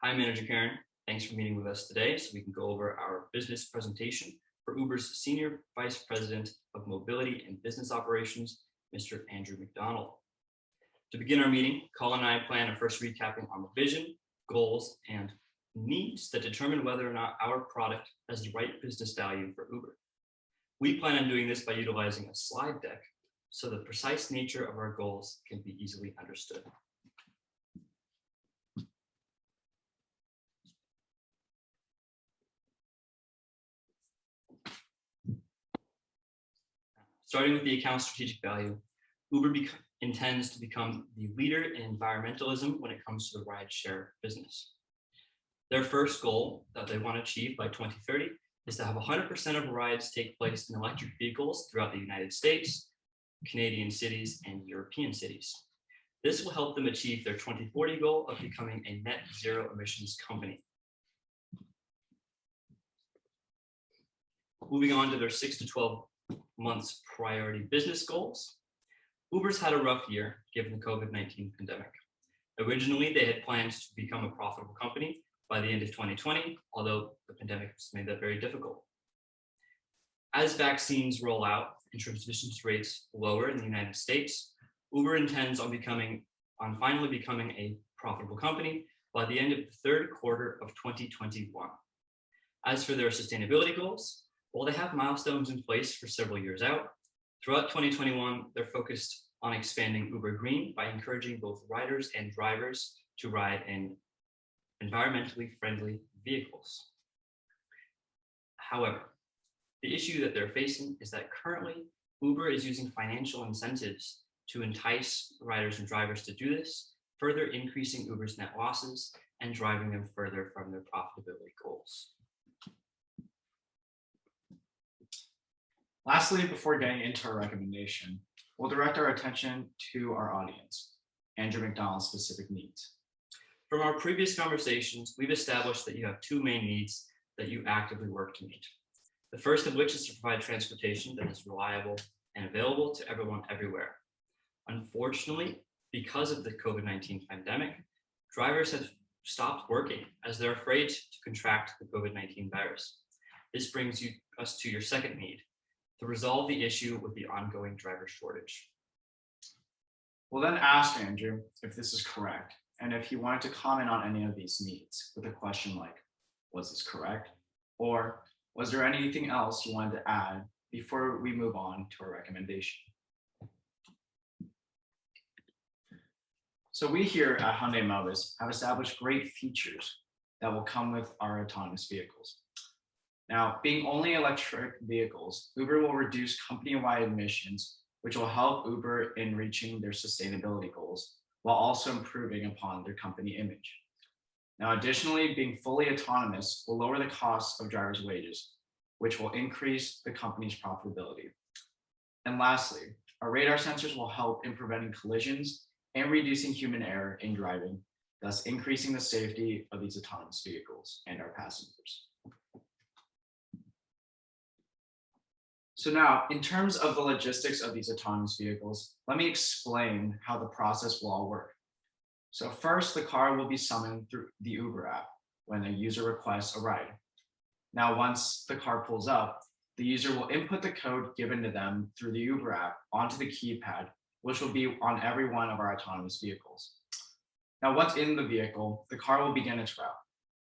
Hi, Manager Karen. Thanks for meeting with us today so we can go over our business presentation for Uber's Senior Vice President of Mobility and Business Operations, Mr. Andrew McDonald. To begin our meeting, Colin and I plan on first recapping on the vision, goals, and needs that determine whether or not our product has the right business value for Uber. We plan on doing this by utilizing a slide deck so the precise nature of our goals can be easily understood. Starting with the account strategic value, Uber intends to become the leader in environmentalism when it comes to the rideshare business. Their first goal that they want to achieve by 2030 is to have 100% of rides take place in electric vehicles throughout the United States, Canadian cities, and European cities. This will help them achieve their 2040 goal of becoming a net zero emissions company. Moving on to their 6 to 12 months priority business goals. Uber's had a rough year given the COVID-19 pandemic. Originally, they had planned to become a profitable company by the end of 2020, although the pandemic has made that very difficult. As vaccines roll out and transmission rates lower in the United States, Uber intends on finally becoming a profitable company by the end of the third quarter of 2021. As for their sustainability goals, while they have milestones in place for several years out, throughout 2021, they're focused on expanding Uber Green by encouraging both riders and drivers to ride in environmentally friendly vehicles. However, the issue that they're facing is that currently Uber is using financial incentives to entice riders and drivers to do this, further increasing Uber's net losses and driving them further from their profitability goals. Lastly, before getting into our recommendation, we'll direct our attention to our audience, Andrew McDonald's specific needs. From our previous conversations, we've established that you have two main needs that you actively work to meet. The first of which is to provide transportation that is reliable and available to everyone everywhere. Unfortunately, because of the COVID-19 pandemic, drivers have stopped working as they're afraid to contract the COVID-19 virus. This brings us to your second need, to resolve the issue with the ongoing driver shortage. We'll then ask Andrew if this is correct and if he wanted to comment on any of these needs with a question like, was this correct? Or was there anything else you wanted to add before we move on to our recommendation? So we here at Hyundai Mobis have established great features that will come with our autonomous vehicles. Now, being only electric vehicles, Uber will reduce company-wide emissions, which will help Uber in reaching their sustainability goals, while also improving upon their company image. Now, additionally, being fully autonomous will lower the cost of drivers' wages, which will increase the company's profitability. And lastly, our radar sensors will help in preventing collisions and reducing human error in driving, thus increasing the safety of these autonomous vehicles and our passengers. So now, in terms of the logistics of these autonomous vehicles, let me explain how the process will all work. So first, the car will be summoned through the Uber app when a user requests a ride. Now, once the car pulls up, the user will input the code given to them through the Uber app onto the keypad, which will be on every one of our autonomous vehicles. Now, once in the vehicle, the car will begin its route.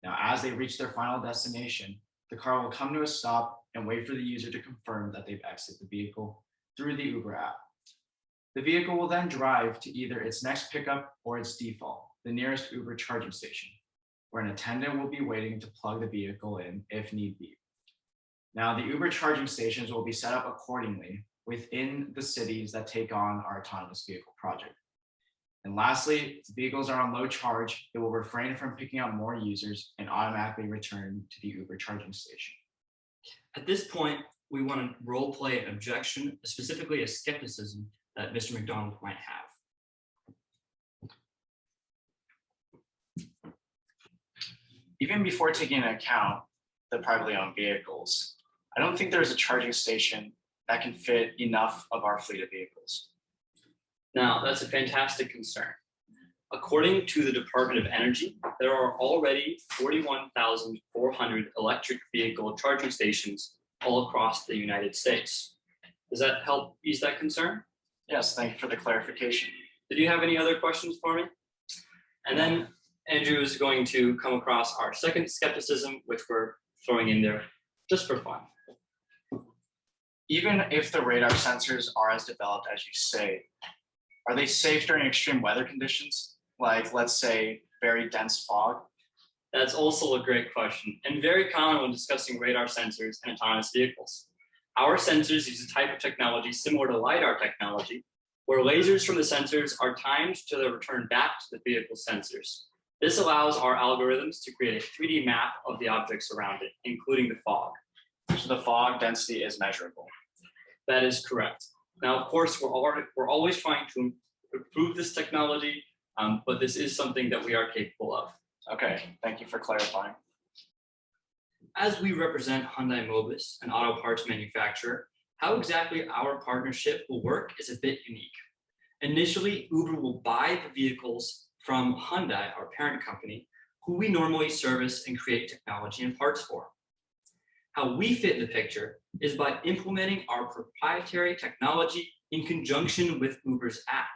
Now, as they reach their final destination, the car will come to a stop and wait for the user to confirm that they've exited the vehicle through the Uber app. The vehicle will then drive to either its next pickup or its default, the nearest Uber charging station, where an attendant will be waiting to plug the vehicle in if need be. Now, the Uber charging stations will be set up accordingly within the cities that take on our autonomous vehicle project. And lastly, if the vehicles are on low charge, it will refrain from picking up more users and automatically return to the Uber charging station. At this point, we want to role play an objection, specifically a skepticism that Mr. McDonald might have. Even before taking into account the privately owned vehicles, I don't think there's a charging station that can fit enough of our fleet of vehicles. Now, that's a fantastic concern. According to the Department of Energy, there are already 41,400 electric vehicle charging stations all across the United States. Does that help ease that concern? Yes, thank you for the clarification. Did you have any other questions for me? And then Andrew is going to come across our second skepticism, which we're throwing in there just for fun. Even if the radar sensors are as developed as you say, are they safe during extreme weather conditions? Like, let's say, very dense fog? That's also a great question, and very common when discussing radar sensors and autonomous vehicles. Our sensors use a type of technology similar to LiDAR technology, where lasers from the sensors are timed to the return back to the vehicle sensors. This allows our algorithms to create a 3D map of the objects around it, including the fog. So the fog density is measurable. That is correct. Now, of course, we're always trying to improve this technology, but this is something that we are capable of. Okay, thank you for clarifying. As we represent Hyundai Mobis, an auto parts manufacturer, how exactly our partnership will work is a bit unique. Initially, Uber will buy the vehicles from Hyundai, our parent company, who we normally service and create technology and parts for. How we fit in the picture is by implementing our proprietary technology in conjunction with Uber's app.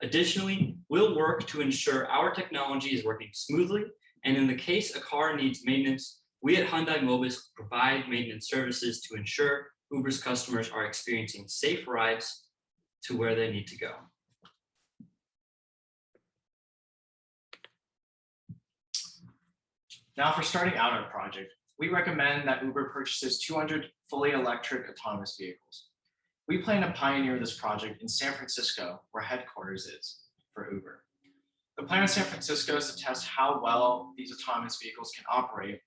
Additionally, we'll work to ensure our technology is working smoothly, and in the case a car needs maintenance, we at Hyundai Mobis provide maintenance services to ensure Uber's customers are experiencing safe rides to where they need to go. Now, for starting out our project, we recommend that Uber purchases 200 fully electric autonomous vehicles. We plan to pioneer this project in San Francisco, where headquarters is for Uber. The plan in San Francisco is to test how well these autonomous vehicles can operate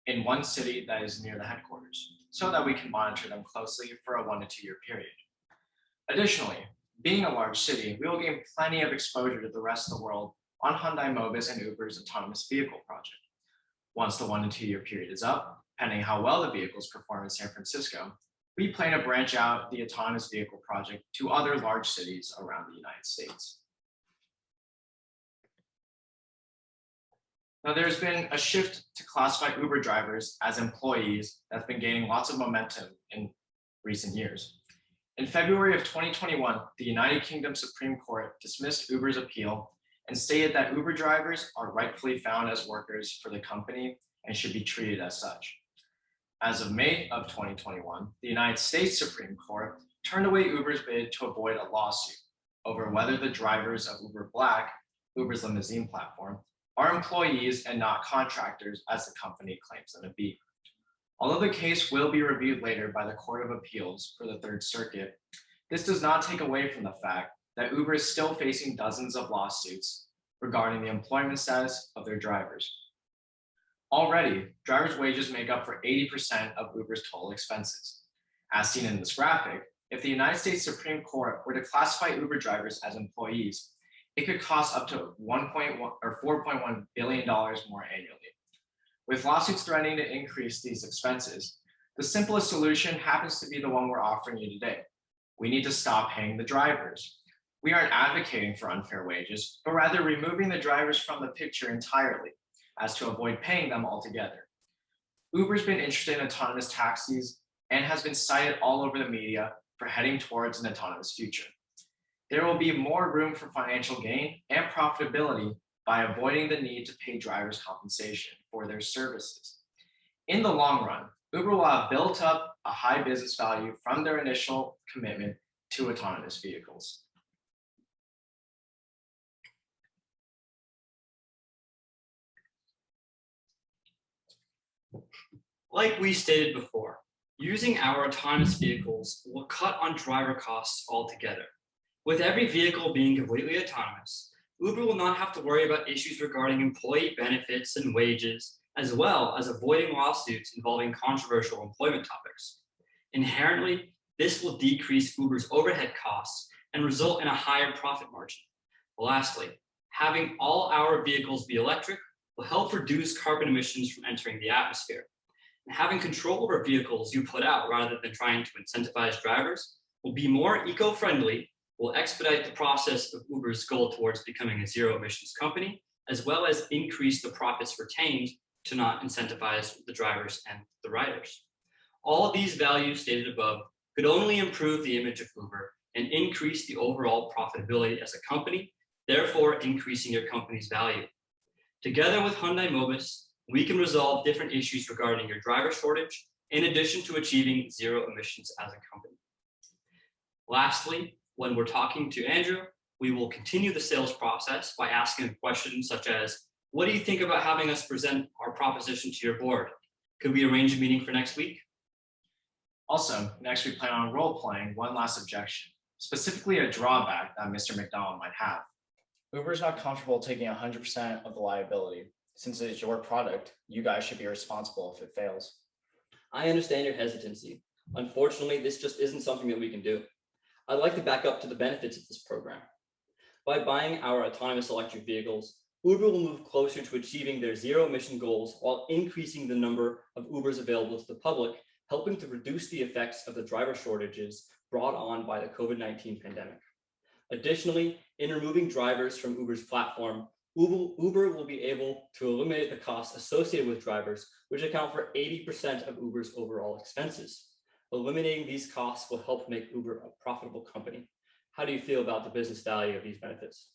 in one city that is near the headquarters, so that we can monitor them closely for a 1 to 2 year period. Additionally, being a large city, we will gain plenty of exposure to the rest of the world on Hyundai Mobis and Uber's autonomous vehicle project. Once the 1 to 2 year period is up, depending how well the vehicles perform in San Francisco, we plan to branch out the autonomous vehicle project to other large cities around the United States. Now, there's been a shift to classify Uber drivers as employees that's been gaining lots of momentum in recent years. In February of 2021, the United Kingdom Supreme Court dismissed Uber's appeal and stated that Uber drivers are rightfully found as workers for the company and should be treated as such. As of May of 2021, the United States Supreme Court turned away Uber's bid to avoid a lawsuit over whether the drivers of Uber Black, Uber's limousine platform, are employees and not contractors as the company claims them to be. Although the case will be reviewed later by the Court of Appeals for the Third Circuit, this does not take away from the fact that Uber is still facing dozens of lawsuits regarding the employment status of their drivers. Already, drivers' wages make up for 80% of Uber's total expenses. As seen in this graphic, if the United States Supreme Court were to classify Uber drivers as employees, it could cost up to $4.1 billion more annually. With lawsuits threatening to increase these expenses, the simplest solution happens to be the one we're offering you today. We need to stop paying the drivers. We aren't advocating for unfair wages, but rather removing the drivers from the picture entirely, as to avoid paying them altogether. Uber's been interested in autonomous taxis and has been cited all over the media for heading towards an autonomous future. There will be more room for financial gain and profitability by avoiding the need to pay drivers compensation for their services. In the long run, Uber will have built up a high business value from their initial commitment to autonomous vehicles. Like we stated before, using our autonomous vehicles will cut on driver costs altogether. With every vehicle being completely autonomous, Uber will not have to worry about issues regarding employee benefits and wages, as well as avoiding lawsuits involving controversial employment topics. Inherently, this will decrease Uber's overhead costs and result in a higher profit margin. Lastly, having all our vehicles be electric will help reduce carbon emissions from entering the atmosphere. And having control over vehicles you put out rather than trying to incentivize drivers will be more eco-friendly will expedite the process of Uber's goal towards becoming a zero emissions company, as well as increase the profits retained to not incentivize the drivers and the riders. All these values stated above could only improve the image of Uber and increase the overall profitability as a company, therefore increasing your company's value. Together with Hyundai Mobis, we can resolve different issues regarding your driver shortage, in addition to achieving zero emissions as a company. Lastly, when we're talking to Andrew, we will continue the sales process by asking questions such as, what do you think about having us present our proposition to your board? Could we arrange a meeting for next week? Also, next we plan on role-playing one last objection, specifically a drawback that Mr. McDonald might have. Uber is not comfortable taking 100% of the liability. Since it is your product, you guys should be responsible if it fails. I understand your hesitancy. Unfortunately, this just isn't something that we can do. I'd like to back up to the benefits of this program. By buying our autonomous electric vehicles, Uber will move closer to achieving their zero emission goals while increasing the number of Ubers available to the public, helping to reduce the effects of the driver shortages brought on by the COVID-19 pandemic. Additionally, in removing drivers from Uber's platform, Uber will be able to eliminate the costs associated with drivers, which account for 80% of Uber's overall expenses. Eliminating these costs will help make Uber a profitable company. How do you feel about the business value of these benefits?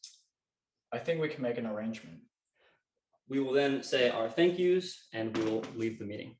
I think we can make an arrangement. We will then say our thank yous and we will leave the meeting.